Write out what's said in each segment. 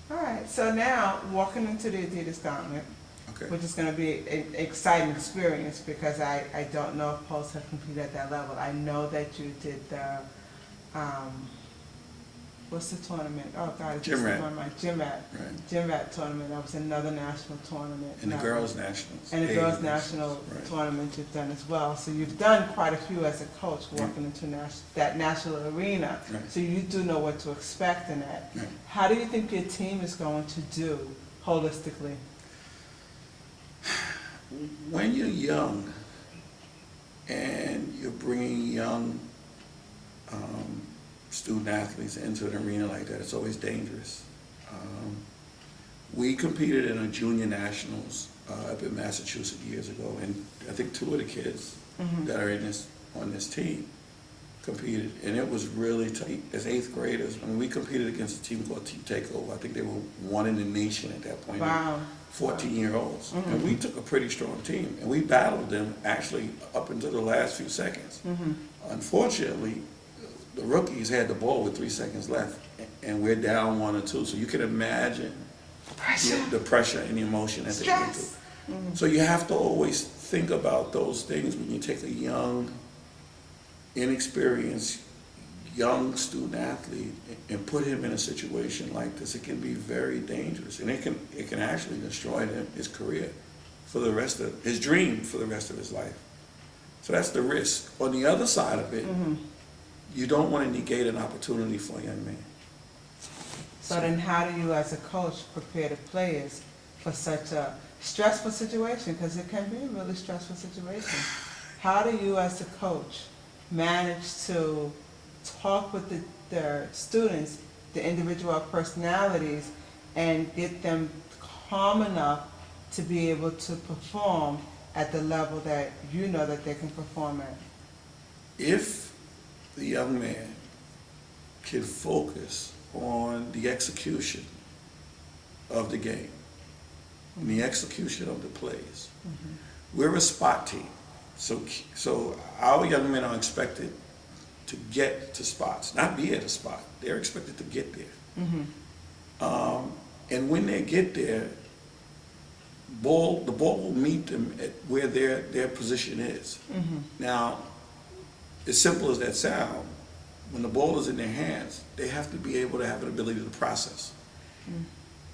All right, so now walking into the Adidas Gauntlet, Okay. which is going to be an exciting experience because I don't know if Pulse have competed at that level. I know that you did the, what's the tournament? Oh God, it's just on my Gym Rat. Right. Gym Rat tournament. That was another national tournament. And the girls' nationals. And the girls' national tournament you've done as well. So you've done quite a few as a coach walking into that national arena. Right. So you do know what to expect in that. Right. How do you think your team is going to do holistically? When you're young and you're bringing young student athletes into an arena like that, it's always dangerous. We competed in a junior nationals up in Massachusetts years ago, and I think two of the kids that are on this team competed, and it was really tight. As 8th graders, I mean, we competed against a team called Team Takeover. I think they were one in the nation at that point. Wow. 14-year-olds, and we took a pretty strong team, and we battled them actually up until the last few seconds. Unfortunately, the rookies had the ball with 3 seconds left, and we're down 1 or 2, so you can imagine the pressure and the emotion that they went through. So you have to always think about those things when you take a young, inexperienced, young student athlete and put him in a situation like this. It can be very dangerous, and it can actually destroy his career for the rest of his dream for the rest of his life. So that's the risk. On the other side of it, you don't want to negate an opportunity for a young man. So then how do you as a coach prepare the players for such a stressful situation? Because it can be a really stressful situation. How do you as a coach manage to talk with the students, the individual personalities, and get them calm enough to be able to perform at the level that you know that they can perform at? If the young man can focus on the execution of the game and the execution of the plays, we're a spot team. So our young men are expected to get to spots, not be at a spot. They're expected to get there. And when they get there, the ball will meet them at where their position is. Now, as simple as that sounds, when the ball is in their hands, they have to be able to have an ability to process.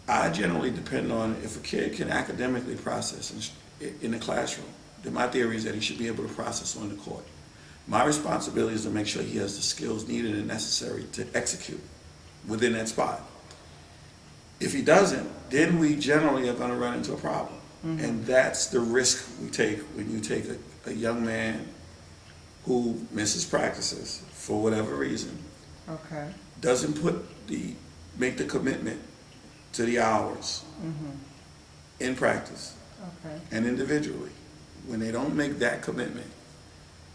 I generally depend on if a kid can academically process in the classroom, then my theory is that he should be able to process on the court. My responsibility is to make sure he has the skills needed and necessary to execute within that spot. If he doesn't, then we generally are going to run into a problem. And that's the risk we take when you take a young man who misses practices for whatever reason, doesn't make the commitment to the hours in practice and individually. When they don't make that commitment,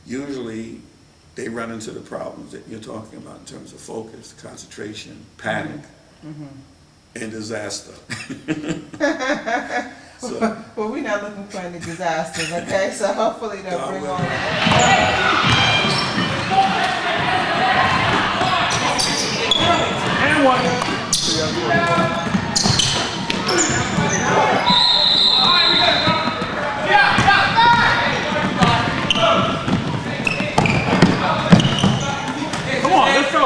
usually they run into the problems that you're talking about in terms of focus, concentration, panic, and disaster. Well, we're not looking for any disasters, okay? So hopefully they'll bring on and one. Come on, let's go.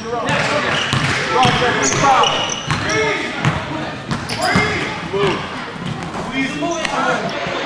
Jerome. Move. Please move.